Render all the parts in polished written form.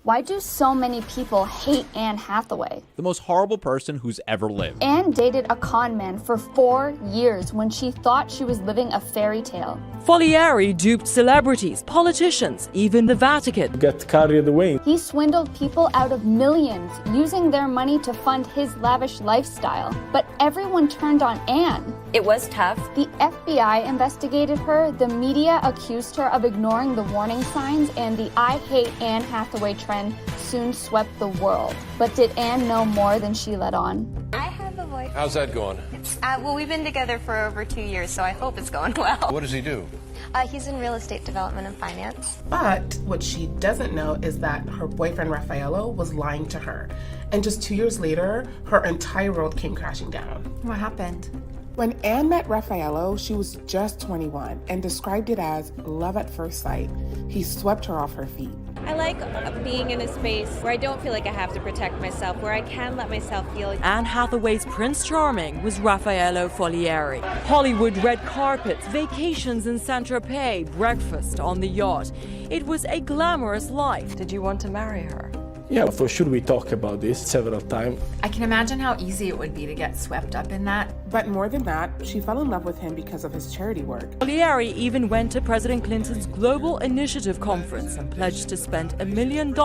Why do so many people hate Anne Hathaway? The most horrible person who's ever lived. Anne dated a con man for 4 years when she thought she was living a fairy tale. Follieri duped celebrities, politicians, even the Vatican. Get carried away. He swindled people out of millions, using their money to fund his lavish lifestyle. But everyone turned on Anne. It was tough. The FBI investigated her, the media accused her of ignoring the warning signs, and the I hate Anne Hathaway trend soon swept the world. But did Anne know more than she let on? I have a boyfriend. How's that going? Well, we've been together for over 2 years, so I hope it's going well. What does he do? He's in real estate development and finance. But what she doesn't know is that her boyfriend Raffaello was lying to her. And just 2 years later, her entire world came crashing down. What happened? When Anne met Raffaello, she was just 21 and described it as love at first sight. He swept her off her feet. I like being in a space where I don't feel like I have to protect myself, where I can let myself feel. Anne Hathaway's Prince Charming was Raffaello Follieri. Hollywood red carpets, vacations in Saint-Tropez, breakfast on the yacht. It was a glamorous life. Did you want to marry her? Yeah, for sure we talk about this several times. I can imagine how easy it would be to get swept up in that. But more than that, she fell in love with him because of his charity work. Follieri even went to President Clinton's Global Initiative Conference and pledged to spend $1 million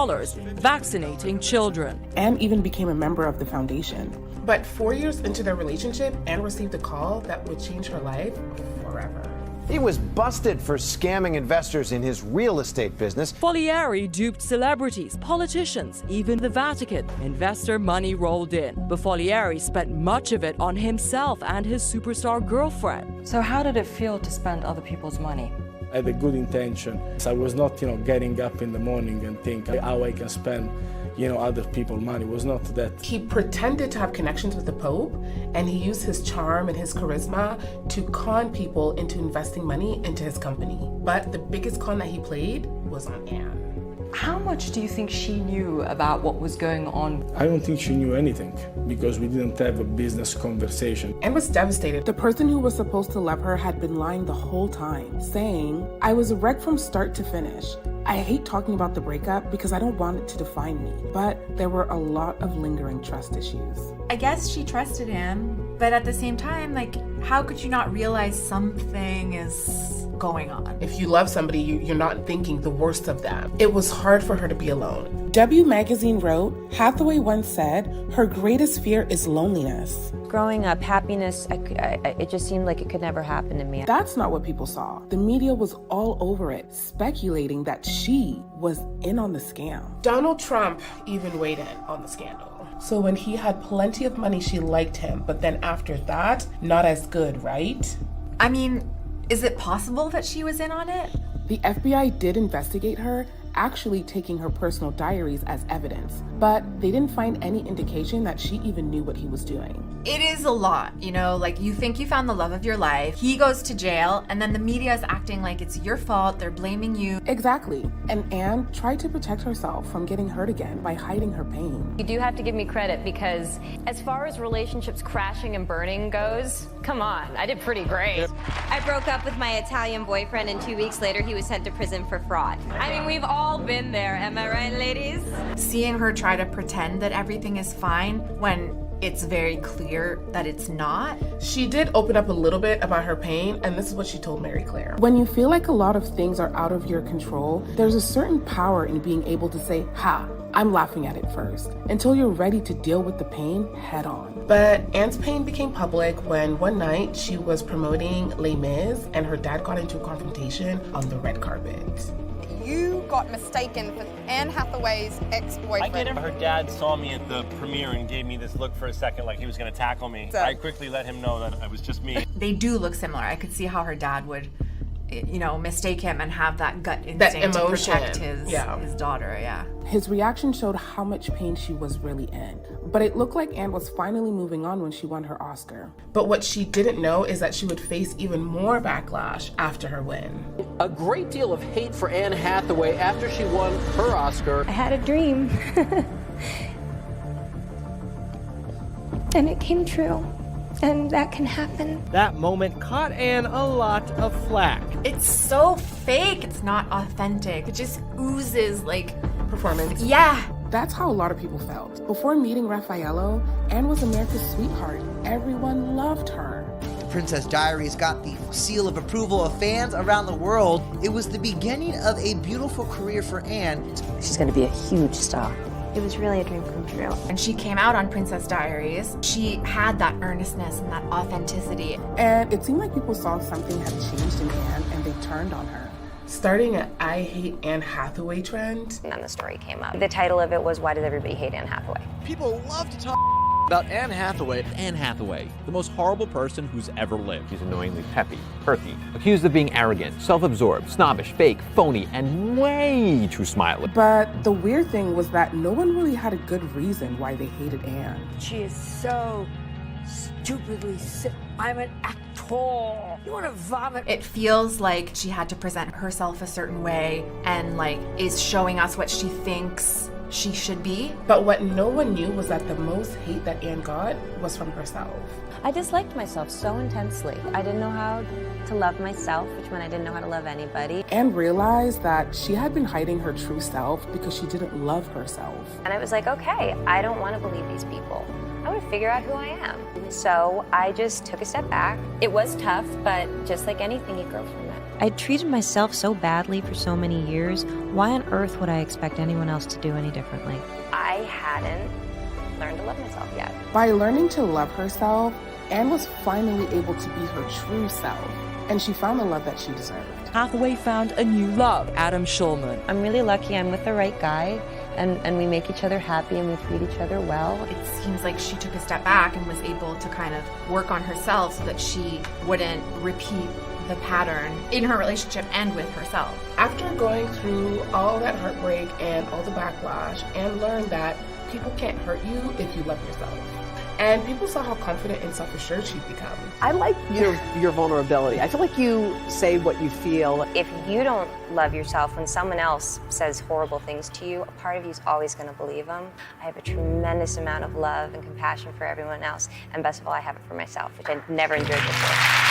vaccinating children. Anne even became a member of the foundation. But 4 years into their relationship, Anne received a call that would change her life forever. He was busted for scamming investors in his real estate business. Follieri duped celebrities, politicians, even the Vatican. Investor money rolled in, but Follieri spent much of it on himself and his superstar girlfriend. So how did it feel to spend other people's money? I had a good intention. So I was not, getting up in the morning and think how I can spend other people's money. It was not that. He pretended to have connections with the Pope, and he used his charm and his charisma to con people into investing money into his company. But the biggest con that he played was on Anne. How much do you think she knew about what was going on? I don't think she knew anything because we didn't have a business conversation. Anne was devastated. The person who was supposed to love her had been lying the whole time, saying, "I was a wreck from start to finish. I hate talking about the breakup because I don't want it to define me." But there were a lot of lingering trust issues. I guess she trusted him, but at the same time, how could you not realize something is going on? If you love somebody, you're not thinking the worst of them. It was hard for her to be alone. W Magazine wrote, Hathaway once said, "Her greatest fear is loneliness." Growing up, happiness, it just seemed like it could never happen to me. That's not what people saw. The media was all over it, speculating that she was in on the scam. Donald Trump even weighed in on the scandal. So when he had plenty of money, she liked him, but then after that, not as good, right? I mean, is it possible that she was in on it? The FBI did investigate her, actually taking her personal diaries as evidence, but they didn't find any indication that she even knew what he was doing. It is a lot, you think you found the love of your life, he goes to jail, and then the media is acting like it's your fault, they're blaming you. Exactly, and Anne tried to protect herself from getting hurt again by hiding her pain. You do have to give me credit because as far as relationships crashing and burning goes, come on, I did pretty great. I broke up with my Italian boyfriend, and 2 weeks later he was sent to prison for fraud. I mean, we've all been there, am I right, ladies? Seeing her try to pretend that everything is fine when it's very clear that it's not. She did open up a little bit about her pain, and this is what she told Mary Claire. When you feel like a lot of things are out of your control, there's a certain power in being able to say, "Ha, I'm laughing at it first," until you're ready to deal with the pain head on. But Anne's pain became public when one night she was promoting Les Mis and her dad got into a confrontation on the red carpet. You got mistaken for Anne Hathaway's ex-boyfriend. I get it. Her dad saw me at the premiere and gave me this look for a second like he was going to tackle me. I quickly let him know that it was just me. They do look similar. I could see how her dad would, mistake him and have that gut instinct to protect his daughter, yeah. His reaction showed how much pain she was really in. But it looked like Anne was finally moving on when she won her Oscar. But what she didn't know is that she would face even more backlash after her win. A great deal of hate for Anne Hathaway after she won her Oscar. I had a dream. And it came true. And that can happen. That moment caught Anne a lot of flack. It's so fake. It's not authentic. It just oozes performance. Yeah. That's how a lot of people felt. Before meeting Raffaello, Anne was America's sweetheart. Everyone loved her. Princess Diaries got the seal of approval of fans around the world. It was the beginning of a beautiful career for Anne. She's going to be a huge star. It was really a dream come true. And she came out on Princess Diaries. She had that earnestness and that authenticity. And it seemed like people saw something had changed in Anne and they turned on her. Starting an I hate Anne Hathaway trend. And then the story came up. The title of it was, Why Does Everybody Hate Anne Hathaway? People love to talk about Anne Hathaway. Anne Hathaway, the most horrible person who's ever lived. She's annoyingly peppy, earthy, accused of being arrogant, self-absorbed, snobbish, fake, phony, and way too smiley. But the weird thing was that no one really had a good reason why they hated Anne. She is so stupidly sick. I'm an actor. You want to vomit? It feels like she had to present herself a certain way and like is showing us what she thinks she should be. But what no one knew was that the most hate that Anne got was from herself. I disliked myself so intensely. I didn't know how to love myself, which meant I didn't know how to love anybody. Anne realized that she had been hiding her true self because she didn't love herself. And I was like, okay, I don't want to believe these people. I want to figure out who I am. So I just took a step back. It was tough, but just like anything, you grow from it. I treated myself so badly for so many years. Why on earth would I expect anyone else to do any differently? I hadn't learned to love myself yet. By learning to love herself, Anne was finally able to be her true self, and she found the love that she deserved. Hathaway found a new love, Adam Schulman. I'm really lucky I'm with the right guy, and we make each other happy and we treat each other well. It seems like she took a step back and was able to kind of work on herself so that she wouldn't repeat the pattern in her relationship and with herself. After going through all that heartbreak and all the backlash, Anne learned that people can't hurt you if you love yourself. And people saw how confident and self-assured she'd become. I like your vulnerability. I feel like you say what you feel. If you don't love yourself, when someone else says horrible things to you, a part of you is always going to believe them. I have a tremendous amount of love and compassion for everyone else, and best of all, I have it for myself, which I never enjoyed before.